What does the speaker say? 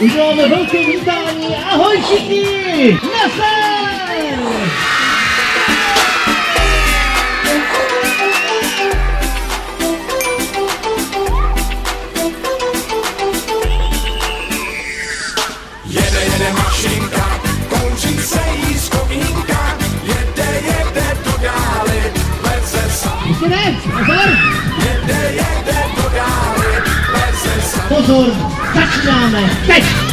Uděláme velké vítání, ahoj všichni! Naser! Jede mašinka, kouří se jí z komínka, jede do dály, leze sám. Ještě ne, pozor! Jede do dály, leze sám. Pozor, začínáme teď!